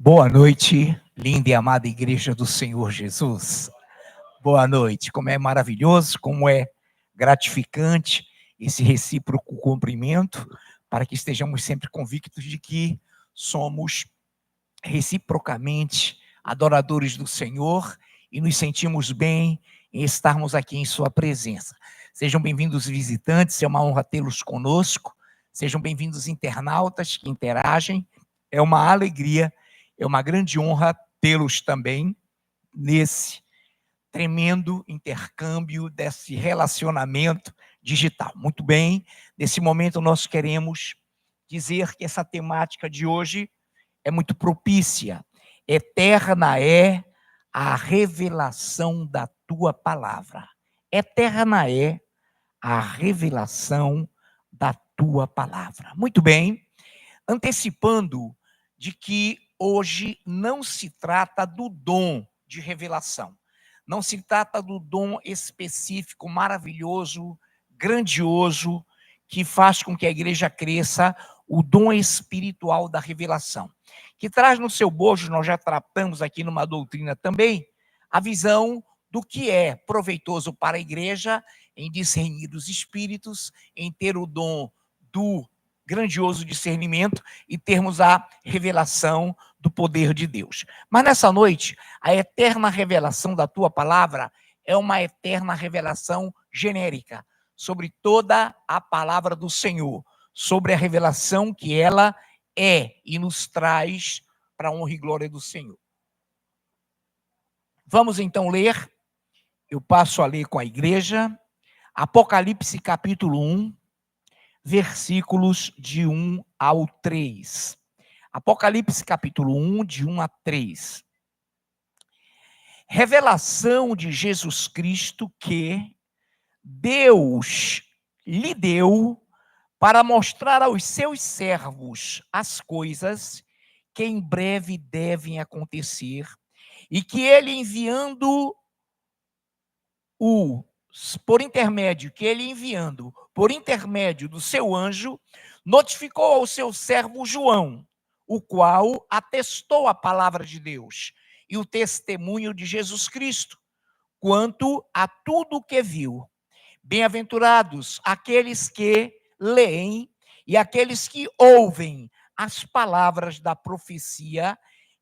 Boa noite, linda e amada Igreja do Senhor Jesus. Boa noite. Como é maravilhoso, como é gratificante esse recíproco cumprimento, para que estejamos sempre convictos de que somos reciprocamente adoradores do Senhor e nos sentimos bem em estarmos aqui em sua presença. Sejam bem-vindos visitantes, é uma honra tê-los conosco. Sejam bem-vindos internautas que interagem. É uma alegria, é uma grande honra tê-los também nesse tremendo intercâmbio, desse relacionamento digital. Muito bem, nesse momento nós queremos dizer que essa temática de hoje é muito propícia. Eterna é a revelação da tua palavra. Eterna é a revelação da tua palavra. Muito bem, antecipando de que hoje não se trata do dom de revelação. Não se trata do dom específico, maravilhoso, grandioso, que faz com que a igreja cresça, o dom espiritual da revelação, que traz no seu bojo, nós já tratamos aqui numa doutrina também, a visão do que é proveitoso para a igreja em discernir os espíritos, em ter o dom do grandioso discernimento e termos a revelação do poder de Deus. Mas nessa noite, a eterna revelação da tua palavra é uma eterna revelação genérica sobre toda a palavra do Senhor, sobre a revelação que ela é e nos traz para a honra e glória do Senhor. Vamos então ler, eu passo a ler com a igreja, Apocalipse capítulo 1, versículos de 1 ao 3. Apocalipse capítulo 1, de 1 a 3. Revelação de Jesus Cristo que Deus lhe deu para mostrar aos seus servos as coisas que em breve devem acontecer, e que ele enviando por intermédio do seu anjo, notificou ao seu servo João, o qual atestou a palavra de Deus e o testemunho de Jesus Cristo, quanto a tudo o que viu. Bem-aventurados aqueles que leem e aqueles que ouvem as palavras da profecia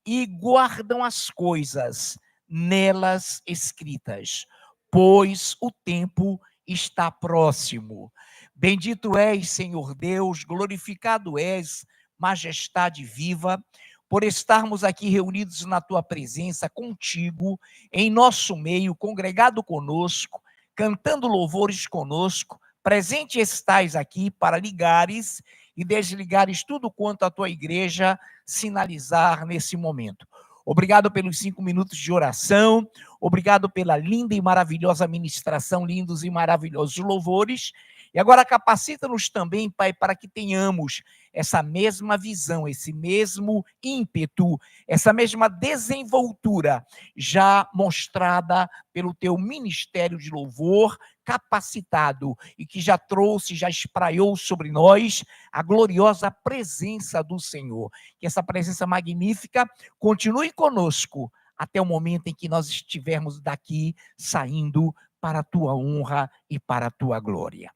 e guardam as coisas nelas escritas, pois o tempo está próximo. Bendito és, Senhor Deus, glorificado és, majestade viva, por estarmos aqui reunidos na tua presença, contigo, em nosso meio, congregado conosco, cantando louvores conosco, presente estais aqui para ligares e desligares tudo quanto a tua igreja sinalizar nesse momento. Obrigado pelos 5 minutos de oração, obrigado pela linda e maravilhosa ministração, lindos e maravilhosos louvores. E agora capacita-nos também, Pai, para que tenhamos essa mesma visão, esse mesmo ímpeto, essa mesma desenvoltura já mostrada pelo teu ministério de louvor, capacitado e que já trouxe, já espraiou sobre nós a gloriosa presença do Senhor. Que essa presença magnífica continue conosco até o momento em que nós estivermos daqui saindo para a tua honra e para a tua glória.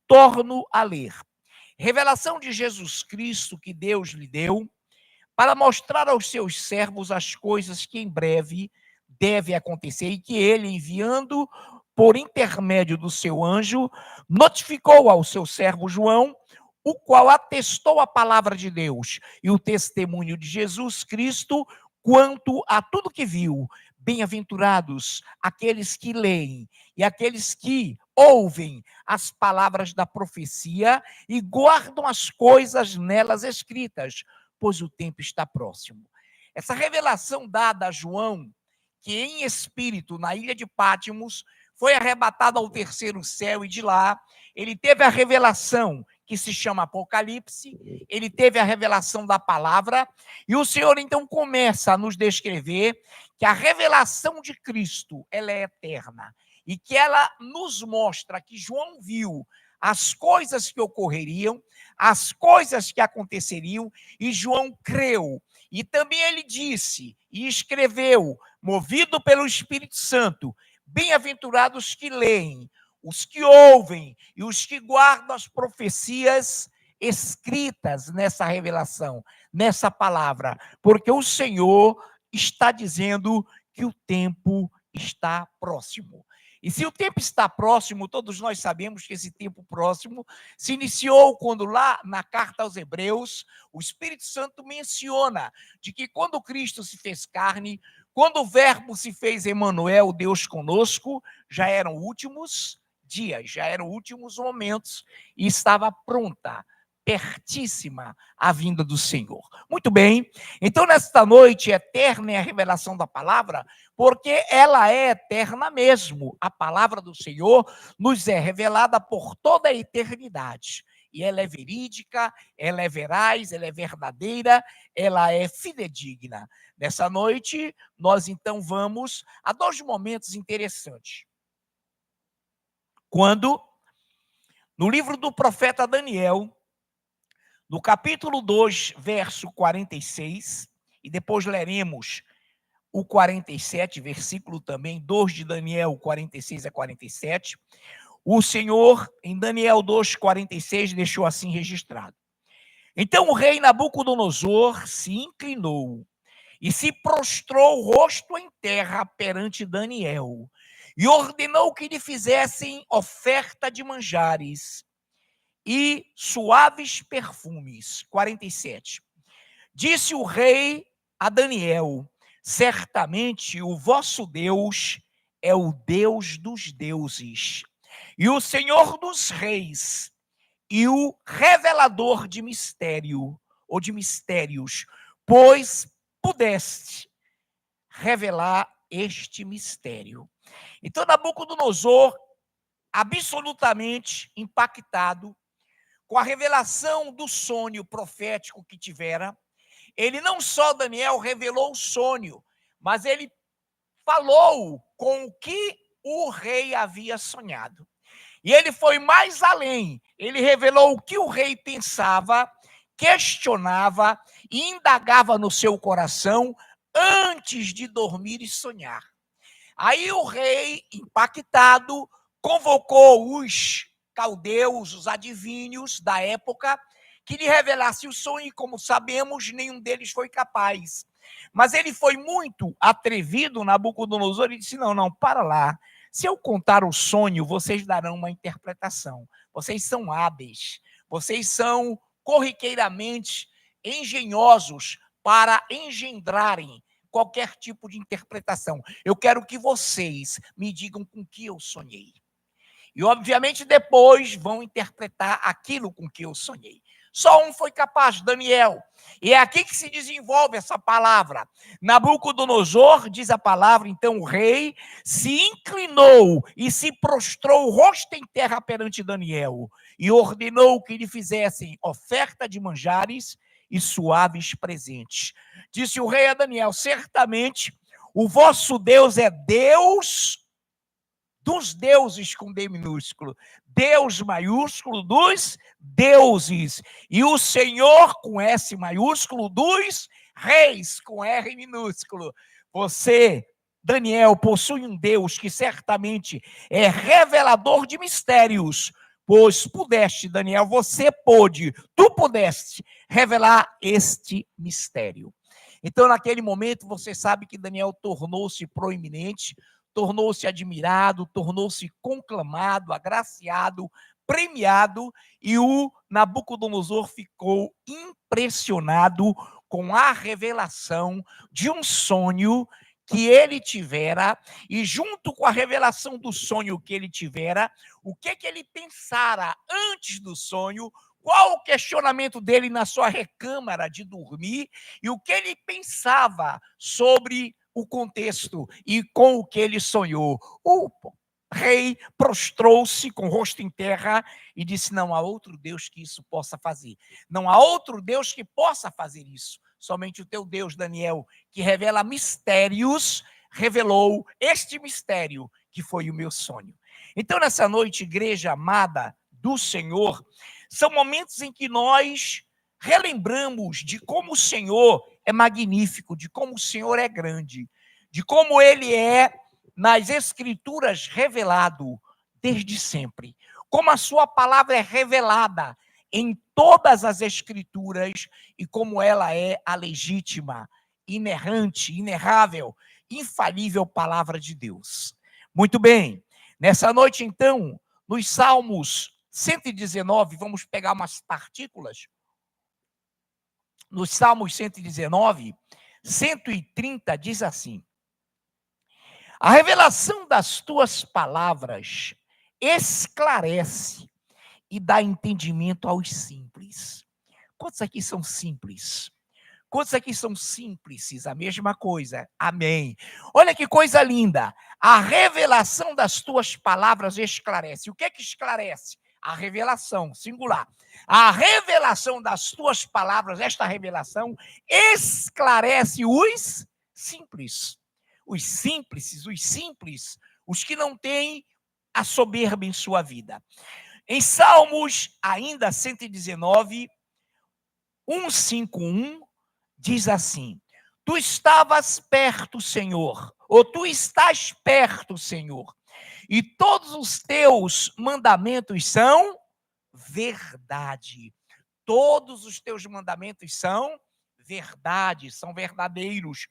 Torno a ler. Revelação de Jesus Cristo que Deus lhe deu para mostrar aos seus servos as coisas que em breve devem acontecer e que ele, enviando por intermédio do seu anjo, notificou ao seu servo João, o qual atestou a palavra de Deus e o testemunho de Jesus Cristo quanto a tudo que viu. Bem-aventurados aqueles que leem e aqueles que ouvem as palavras da profecia e guardam as coisas nelas escritas, pois o tempo está próximo. Essa revelação dada a João, que em espírito, na ilha de Patmos, foi arrebatado ao terceiro céu, e de lá ele teve a revelação que se chama Apocalipse, ele teve a revelação da palavra, e o Senhor então começa a nos descrever que a revelação de Cristo, ela é eterna, e que ela nos mostra que João viu as coisas que ocorreriam, as coisas que aconteceriam, e João creu, E também ele disse e escreveu, movido pelo Espírito Santo: bem-aventurados que leem, os que ouvem e os que guardam as profecias escritas nessa revelação, nessa palavra, porque o Senhor está dizendo que o tempo está próximo. E se o tempo está próximo, todos nós sabemos que esse tempo próximo se iniciou quando lá na carta aos Hebreus, o Espírito Santo menciona de que quando Cristo se fez carne, quando o Verbo se fez Emmanuel, Deus conosco, já eram últimos dias, já eram últimos momentos e estava pronta, pertíssima a vinda do Senhor. Muito bem, então nesta noite eterna é a revelação da palavra, porque ela é eterna mesmo. A palavra do Senhor nos é revelada por toda a eternidade. E ela é verídica, ela é veraz, ela é verdadeira, ela é fidedigna. Nessa noite, nós então vamos a dois momentos interessantes. Quando, no livro do profeta Daniel, no capítulo 2, verso 46, e depois leremos o 47, versículo também, 2 de Daniel, 46 a 47, o Senhor, em Daniel 2, 46, deixou assim registrado: então o rei Nabucodonosor se inclinou e se prostrou o rosto em terra perante Daniel, e ordenou que lhe fizessem oferta de manjares e suaves perfumes. 47. Disse o rei a Daniel: certamente o vosso Deus é o Deus dos deuses, e o Senhor dos reis, e o revelador de mistério, ou de mistérios, pois pudeste revelar este mistério. Então, Nabucodonosor, absolutamente impactado com a revelação do sonho profético que tivera, ele não só, Daniel, revelou o sonho, mas ele falou com o que o rei havia sonhado. E ele foi mais além, ele revelou o que o rei pensava, questionava e indagava no seu coração antes de dormir e sonhar. Aí o rei, impactado, convocou os caldeus, os adivinhos da época, que lhe revelasse o sonho, e como sabemos, nenhum deles foi capaz. Mas ele foi muito atrevido, Nabucodonosor, e disse: não, para lá. Se eu contar o sonho, vocês darão uma interpretação. Vocês são hábeis, vocês são corriqueiramente engenhosos para engendrarem qualquer tipo de interpretação. Eu quero que vocês me digam com que eu sonhei. E, obviamente, depois vão interpretar aquilo com que eu sonhei. Só um foi capaz, Daniel. E é aqui que se desenvolve essa palavra. Nabucodonosor, diz a palavra, então o rei se inclinou e se prostrou o rosto em terra perante Daniel e ordenou que lhe fizessem oferta de manjares e suaves presentes. Disse o rei a Daniel: certamente o vosso Deus é Deus dos deuses com D minúsculo, Deus maiúsculo dos deuses, e o Senhor com S maiúsculo dos reis com R minúsculo. Você, Daniel, possui um Deus que certamente é revelador de mistérios, pois pudeste, Daniel, tu pudeste revelar este mistério. Então, naquele momento, você sabe que Daniel tornou-se proeminente, tornou-se admirado, tornou-se conclamado, agraciado, premiado, e o Nabucodonosor ficou impressionado com a revelação de um sonho que ele tivera, e junto com a revelação do sonho que ele tivera, o que ele pensara antes do sonho, qual o questionamento dele na sua recâmara de dormir, e o que ele pensava sobre o contexto e com o que ele sonhou. O rei prostrou-se com o rosto em terra e disse: não há outro Deus que isso possa fazer. Não há outro Deus que possa fazer isso. Somente o teu Deus, Daniel, que revela mistérios, revelou este mistério que foi o meu sonho. Então, nessa noite, igreja amada do Senhor, são momentos em que nós relembramos de como o Senhor é magnífico, de como o Senhor é grande, de como Ele é nas Escrituras revelado desde sempre, como a sua palavra é revelada em todas as Escrituras e como ela é a legítima, inerrante, inerrável, infalível palavra de Deus. Muito bem, nessa noite então, nos Salmos 119, vamos pegar umas partículas. Nos Salmos 119, 130 diz assim: a revelação das tuas palavras esclarece e dá entendimento aos simples. Quantos aqui são simples? Quantos aqui são simples? A mesma coisa. Amém. Olha que coisa linda. A revelação das tuas palavras esclarece. O que é que esclarece? A revelação, singular. A revelação das tuas palavras, esta revelação, esclarece os simples. Os simples, os que não têm a soberba em sua vida. Em Salmos, ainda 119, 151, diz assim: tu estavas perto, Senhor, ou tu estás perto, Senhor, e todos os teus mandamentos são verdade. Todos os teus mandamentos são verdade, são verdadeiros.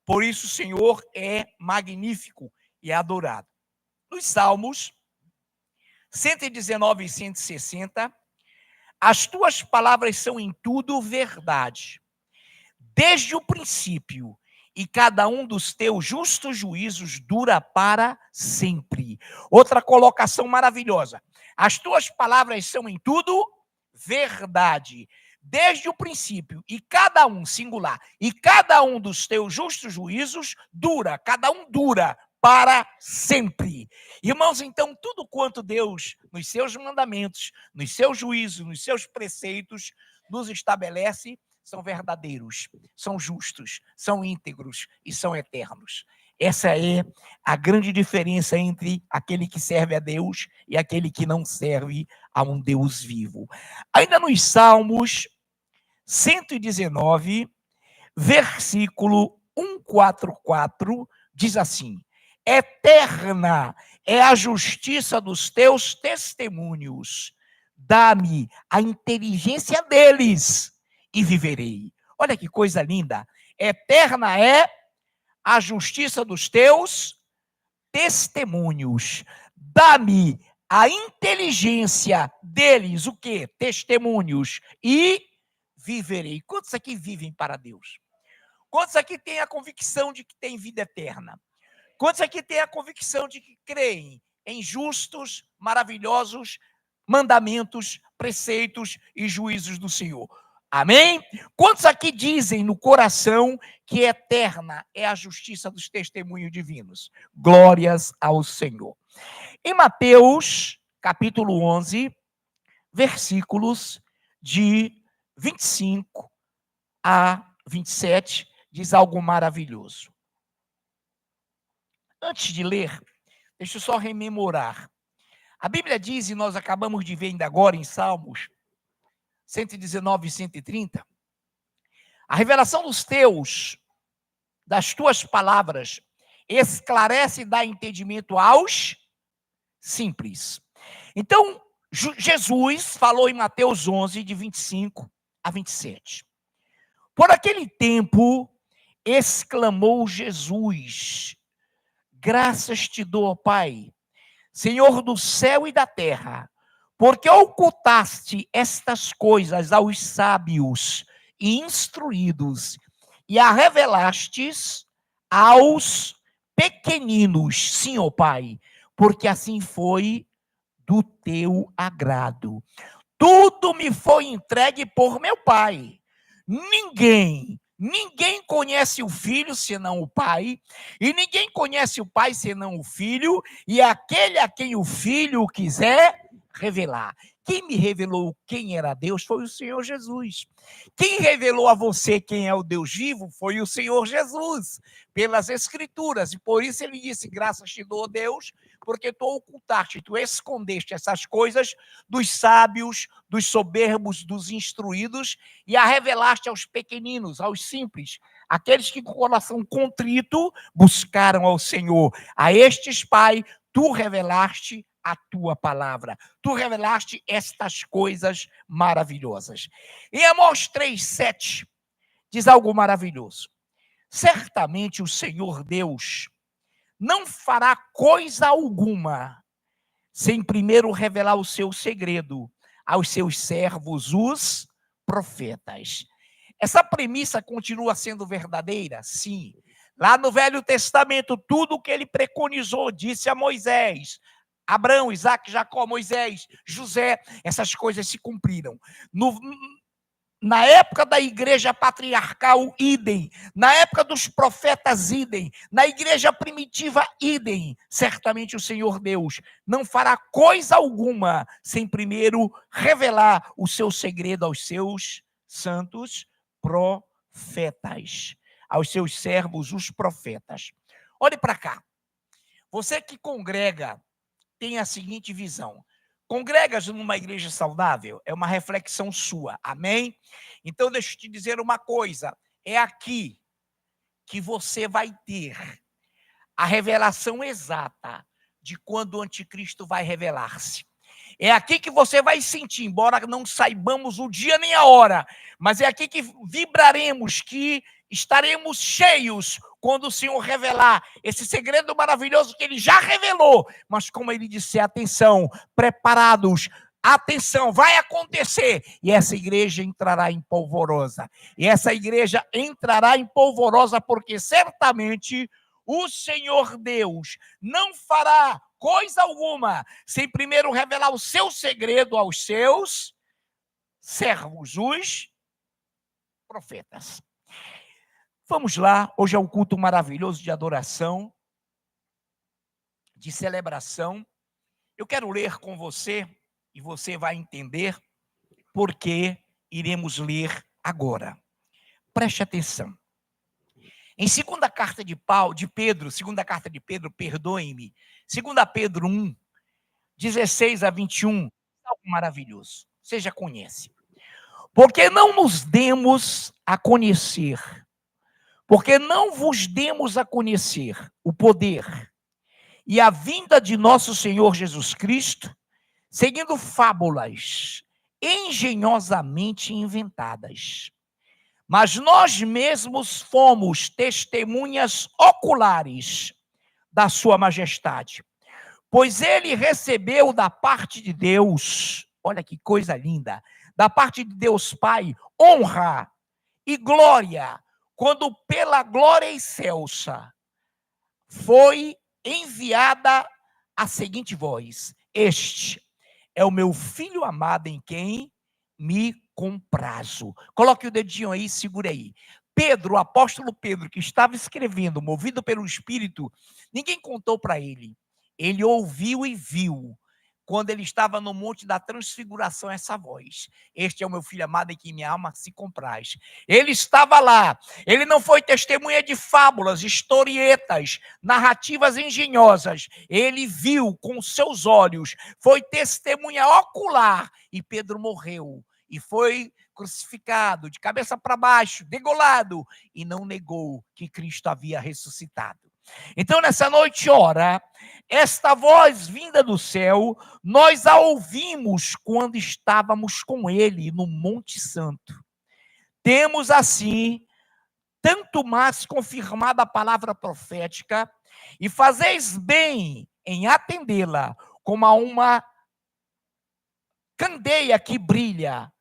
Por isso o Senhor é magnífico e é adorado. Nos Salmos 119 e 160, as tuas palavras são em tudo verdade, desde o princípio, e cada um dos teus justos juízos dura para sempre. Outra colocação maravilhosa. As tuas palavras são em tudo verdade, desde o princípio, e cada um, singular, e cada um dos teus justos juízos dura, cada um dura para sempre. Irmãos, então, tudo quanto Deus, nos seus mandamentos, nos seus juízos, nos seus preceitos, nos estabelece, são verdadeiros, são justos, são íntegros e são eternos. Essa é a grande diferença entre aquele que serve a Deus e aquele que não serve a um Deus vivo. Ainda nos Salmos 119, versículo 144, diz assim: eterna é a justiça dos teus testemunhos, dá-me a inteligência deles e viverei. Olha que coisa linda. Eterna é a justiça dos teus testemunhos. Dá-me a inteligência deles, o quê? Testemunhos. E viverei. Quantos aqui vivem para Deus? Quantos aqui têm a convicção de que tem vida eterna? Quantos aqui têm a convicção de que creem em justos, maravilhosos mandamentos, preceitos e juízos do Senhor? Amém? Quantos aqui dizem no coração que eterna é a justiça dos testemunhos divinos? Glórias ao Senhor. Em Mateus, capítulo 11, versículos de 25 a 27, diz algo maravilhoso. Antes de ler, deixa eu só rememorar. A Bíblia diz, e nós acabamos de ver ainda agora em Salmos 119 e 130, a revelação das tuas palavras, esclarece e dá entendimento aos simples. Então, Jesus falou em Mateus 11, de 25 a 27. Por aquele tempo, exclamou Jesus: graças te dou, Pai, Senhor do céu e da terra, porque ocultaste estas coisas aos sábios e instruídos, e a revelastes aos pequeninos. Sim, ó Pai, porque assim foi do teu agrado. Tudo me foi entregue por meu Pai. Ninguém conhece o Filho senão o Pai, e ninguém conhece o Pai senão o Filho, e aquele a quem o Filho quiser revelar. Quem me revelou quem era Deus foi o Senhor Jesus. Quem revelou a você quem é o Deus vivo foi o Senhor Jesus, pelas Escrituras. E por isso ele disse: graças te dou, Deus, porque tu ocultaste, tu escondeste essas coisas dos sábios, dos soberbos, dos instruídos, e a revelaste aos pequeninos, aos simples, aqueles que com o coração contrito buscaram ao Senhor. A estes, Pai, tu revelaste a tua palavra. Tu revelaste estas coisas maravilhosas. Em Amós 3:7, diz algo maravilhoso. Certamente o Senhor Deus não fará coisa alguma sem primeiro revelar o seu segredo aos seus servos, os profetas. Essa premissa continua sendo verdadeira? Sim. Lá no Velho Testamento, tudo o que ele preconizou, disse a Moisés, Abraão, Isaac, Jacó, Moisés, José, essas coisas se cumpriram. Na época da igreja patriarcal, idem. Na época dos profetas, idem. Na igreja primitiva, idem. Certamente o Senhor Deus não fará coisa alguma sem primeiro revelar o seu segredo aos seus santos profetas, aos seus servos, os profetas. Olhe para cá. Você que congrega tem a seguinte visão. Congregas numa igreja saudável? É uma reflexão sua, amém? Então, deixa eu te dizer uma coisa. É aqui que você vai ter a revelação exata de quando o anticristo vai revelar-se. É aqui que você vai sentir, embora não saibamos o dia nem a hora, mas é aqui que vibraremos, que estaremos cheios quando o Senhor revelar esse segredo maravilhoso que ele já revelou. Mas como ele disse, atenção, preparados, atenção, vai acontecer. E essa igreja entrará em polvorosa. E essa igreja entrará em polvorosa porque certamente o Senhor Deus não fará coisa alguma sem primeiro revelar o seu segredo aos seus servos, os profetas. Vamos lá, hoje é um culto maravilhoso de adoração, de celebração. Eu quero ler com você, e você vai entender porque iremos ler agora. Preste atenção. Em segunda carta de Pedro, perdoe-me, 2 Pedro 1, 16 a 21, algo maravilhoso, você já conhece. Porque não nos demos a conhecer, porque não vos demos a conhecer o poder e a vinda de nosso Senhor Jesus Cristo, seguindo fábulas engenhosamente inventadas. Mas nós mesmos fomos testemunhas oculares da sua majestade, pois ele recebeu da parte de Deus, olha que coisa linda, da parte de Deus Pai, honra e glória, quando pela glória excelsa foi enviada a seguinte voz: este é o meu filho amado em quem me comprazo. Coloque o dedinho aí, segura aí. Pedro, o apóstolo Pedro, que estava escrevendo, movido pelo Espírito, ninguém contou para ele. Ele ouviu e viu, quando ele estava no Monte da Transfiguração, essa voz: este é o meu filho amado em quem minha alma se compraz. Ele estava lá. Ele não foi testemunha de fábulas, historietas, narrativas engenhosas. Ele viu com seus olhos, foi testemunha ocular. E Pedro morreu e foi crucificado, de cabeça para baixo, degolado, e não negou que Cristo havia ressuscitado. Então, nessa noite, ora, esta voz vinda do céu, nós a ouvimos quando estávamos com ele no Monte Santo. Temos, assim, tanto mais confirmada a palavra profética, e fazeis bem em atendê-la, como a uma candeia que brilha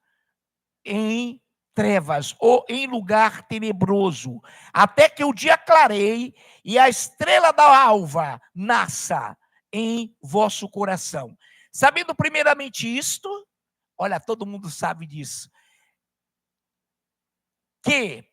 em trevas ou em lugar tenebroso, até que o dia clareie e a estrela da alva nasça em vosso coração. Sabendo primeiramente isto, olha, todo mundo sabe disso, que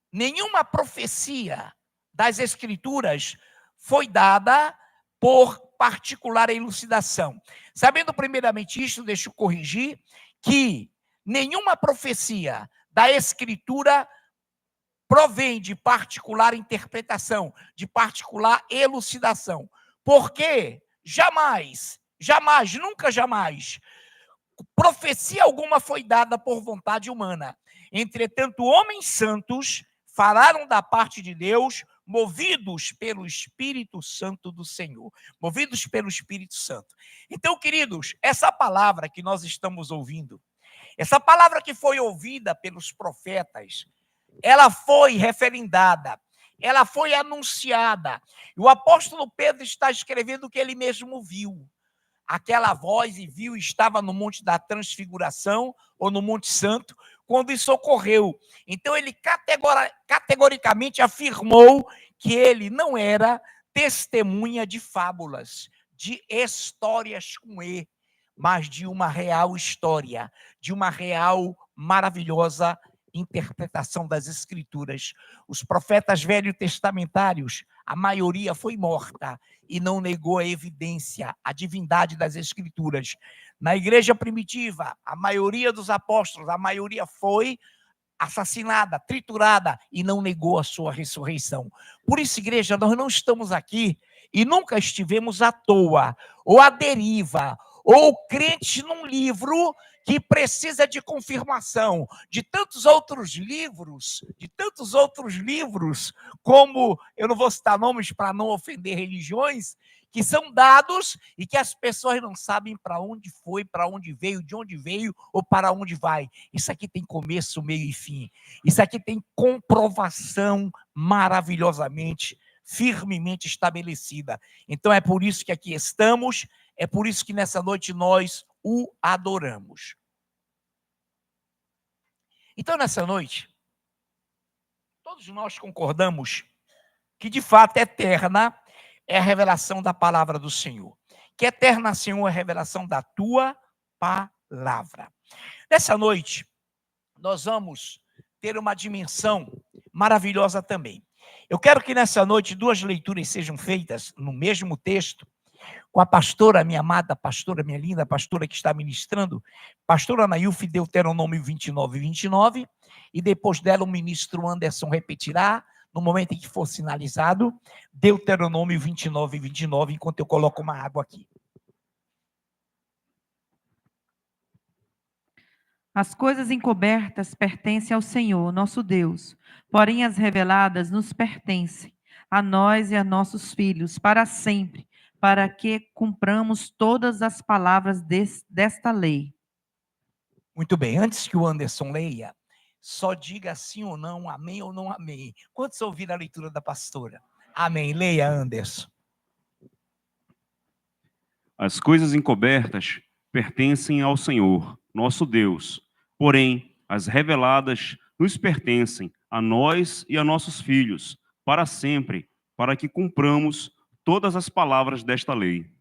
nenhuma profecia das Escrituras foi dada por particular elucidação. Sabendo primeiramente isto, deixa eu corrigir, que nenhuma profecia da Escritura provém de particular interpretação, de particular elucidação. Por quê? jamais, jamais, nunca jamais, profecia alguma foi dada por vontade humana. Entretanto, homens santos falaram da parte de Deus, movidos pelo Espírito Santo do Senhor. Movidos pelo Espírito Santo. Então, queridos, essa palavra que nós estamos ouvindo, essa palavra que foi ouvida pelos profetas, ela foi referendada, ela foi anunciada. E o apóstolo Pedro está escrevendo o que ele mesmo viu. Aquela voz e viu, estava no Monte da Transfiguração, ou no Monte Santo, quando isso ocorreu. Então ele categoricamente afirmou que ele não era testemunha de fábulas, de histórias com E, mas de uma real história, de uma real, maravilhosa interpretação das Escrituras. Os profetas velho-testamentários, a maioria foi morta e não negou a evidência, a divindade das Escrituras. Na igreja primitiva, a maioria dos apóstolos, a maioria foi assassinada, triturada e não negou a sua ressurreição. Por isso, igreja, nós não estamos aqui e nunca estivemos à toa, ou à deriva, ou crentes num livro que precisa de confirmação de tantos outros livros, como, eu não vou citar nomes para não ofender religiões, que são dados e que as pessoas não sabem para onde foi, para onde veio, de onde veio ou para onde vai. Isso aqui tem começo, meio e fim. Isso aqui tem comprovação maravilhosamente, firmemente estabelecida. Então é por isso que aqui estamos, é por isso que nessa noite nós o adoramos. Então nessa noite, todos nós concordamos que de fato é eterna é a revelação da palavra do Senhor. Que eterna, Senhor, é a revelação da tua palavra. Nessa noite, nós vamos ter uma dimensão maravilhosa também. Eu quero que nessa noite 2 leituras sejam feitas no mesmo texto, com a pastora, minha amada pastora, minha linda pastora que está ministrando, pastora Anailfe, Deuteronômio 29 e 29, e depois dela o ministro Anderson repetirá, no momento em que for sinalizado, Deuteronômio 29 e 29, enquanto eu coloco uma água aqui. As coisas encobertas pertencem ao Senhor, nosso Deus, porém as reveladas nos pertencem, a nós e a nossos filhos, para sempre, para que cumpramos todas as palavras desta lei. Muito bem, antes que o Anderson leia, só diga sim ou não, amém ou não amém. Quantos ouviram a leitura da pastora? Amém. Leia, Anderson. As coisas encobertas pertencem ao Senhor, nosso Deus, porém as reveladas nos pertencem, a nós e a nossos filhos, para sempre, para que cumpramos todas as palavras desta lei.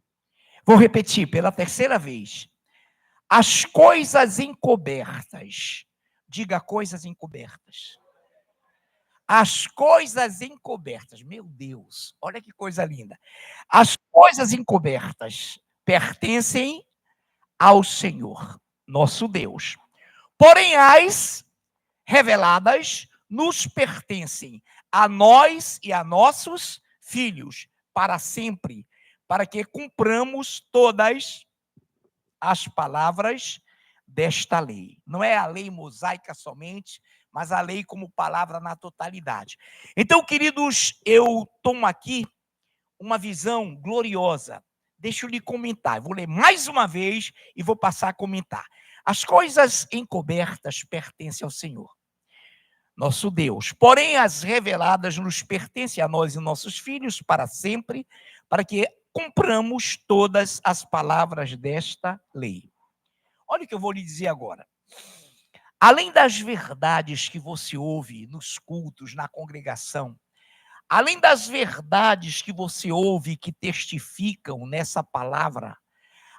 Vou repetir pela terceira vez. As coisas encobertas. Diga coisas encobertas. As coisas encobertas. Meu Deus, olha que coisa linda. As coisas encobertas pertencem ao Senhor, nosso Deus. Porém, as reveladas nos pertencem, a nós e a nossos filhos, para sempre, para que cumpramos todas as palavras desta lei. Não é a lei mosaica somente, mas a lei como palavra na totalidade. Então, queridos, eu tomo aqui uma visão gloriosa. Deixa eu lhe comentar. Eu vou ler mais uma vez e vou passar a comentar. As coisas encobertas pertencem ao Senhor, nosso Deus. Porém, as reveladas nos pertencem a nós e nossos filhos para sempre, para que cumpramos todas as palavras desta lei. Olha o que eu vou lhe dizer agora. Além das verdades que você ouve nos cultos, na congregação, além das verdades que você ouve que testificam nessa palavra,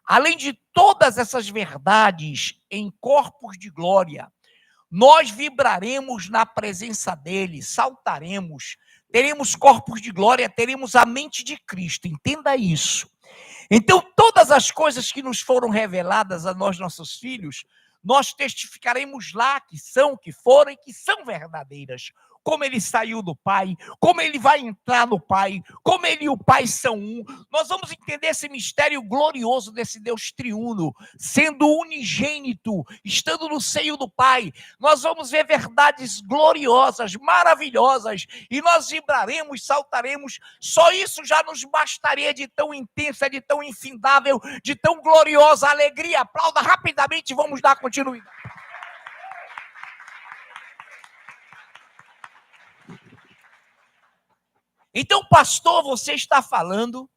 além de todas essas verdades em corpos de glória, nós vibraremos na presença dele, saltaremos, teremos corpos de glória, teremos a mente de Cristo, entenda isso. Então, todas as coisas que nos foram reveladas a nós, nossos filhos, nós testificaremos lá que são, que foram e que são verdadeiras. como ele saiu do Pai, como ele vai entrar no Pai, como ele e o Pai são um. Nós vamos entender esse mistério glorioso desse Deus triuno, sendo unigênito, estando no seio do Pai. Nós vamos ver verdades gloriosas, maravilhosas, e nós vibraremos, saltaremos. Só isso já nos bastaria de tão intensa, de tão infindável, de tão gloriosa alegria. Aplauda rapidamente e vamos dar continuidade. Então, pastor, você está falando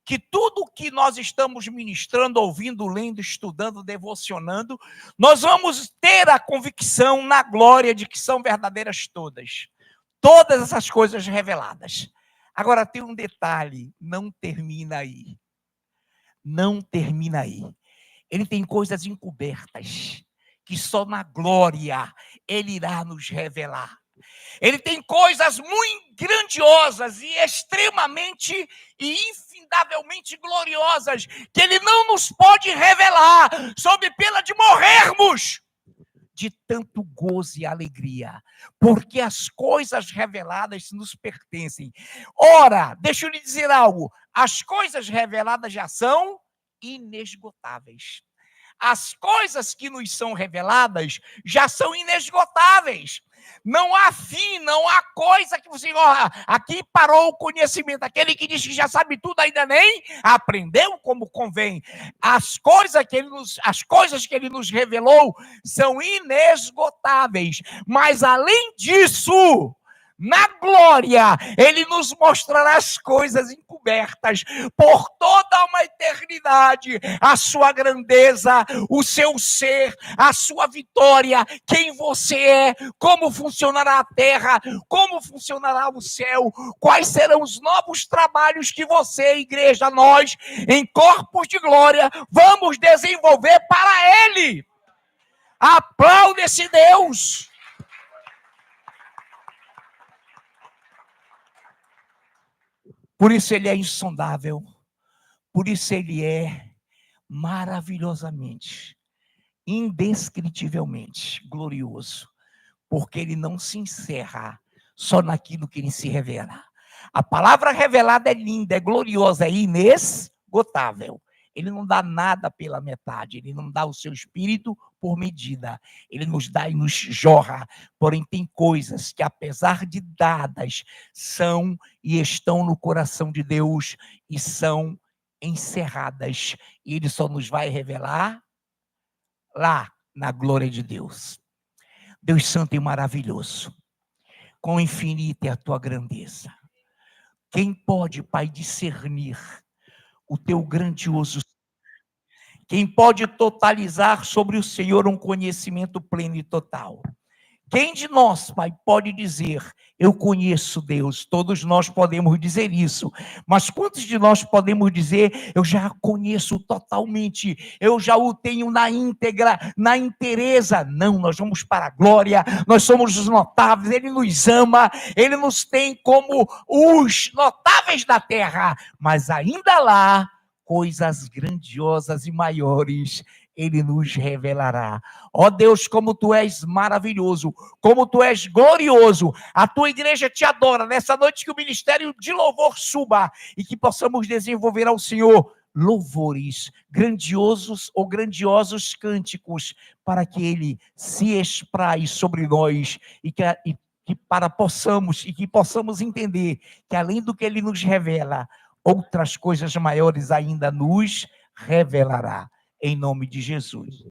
que tudo que nós estamos ministrando, ouvindo, lendo, estudando, devocionando, nós vamos ter a convicção na glória de que são verdadeiras todas. Todas essas coisas reveladas. Agora, tem um detalhe, não termina aí. Não termina aí. Ele tem coisas encobertas, que só na glória ele irá nos revelar. Ele tem coisas muito grandiosas e extremamente e infindavelmente gloriosas que ele não nos pode revelar, sob pena de morrermos de tanto gozo e alegria, porque as coisas reveladas nos pertencem. Ora, deixa eu lhe dizer algo, as coisas reveladas já são inesgotáveis. As coisas que nos são reveladas já são inesgotáveis. Não há fim, não há coisa que você... aqui parou o conhecimento. Aquele que diz que já sabe tudo ainda nem aprendeu como convém. As coisas que ele nos revelou são inesgotáveis. Mas além disso... na glória, ele nos mostrará as coisas encobertas por toda uma eternidade, a sua grandeza, o seu ser, a sua vitória, quem você é, como funcionará a terra, como funcionará o céu, quais serão os novos trabalhos que você, igreja, nós, em corpos de glória, vamos desenvolver para ele. Aplaude esse Deus. Por isso ele é insondável, por isso ele é maravilhosamente, indescritivelmente glorioso, porque ele não se encerra só naquilo que ele se revela. A palavra revelada é linda, é gloriosa, é inesgotável. Ele não dá nada pela metade, ele não dá o seu espírito por medida. Ele nos dá e nos jorra. Porém, tem coisas que, apesar de dadas, são e estão no coração de Deus e são encerradas. E ele só nos vai revelar lá na glória de Deus. Deus santo e maravilhoso, quão infinita é a tua grandeza. Quem pode, Pai, discernir o teu grandioso? Quem pode totalizar sobre o Senhor um conhecimento pleno e total? Quem de nós, Pai, pode dizer, eu conheço Deus? Todos nós podemos dizer isso, mas quantos de nós podemos dizer, eu já conheço totalmente, eu já o tenho na íntegra, na inteireza? Não, nós vamos para a glória, nós somos os notáveis, ele nos ama, ele nos tem como os notáveis da terra, mas ainda lá, coisas grandiosas e maiores ele nos revelará. Ó Deus, como tu és maravilhoso, como tu és glorioso, a tua igreja te adora. Nessa noite que o ministério de louvor suba e que possamos desenvolver ao Senhor louvores grandiosos ou grandiosos cânticos para que ele se espraie sobre nós e que possamos entender que além do que ele nos revela, outras coisas maiores ainda nos revelará. Em nome de Jesus.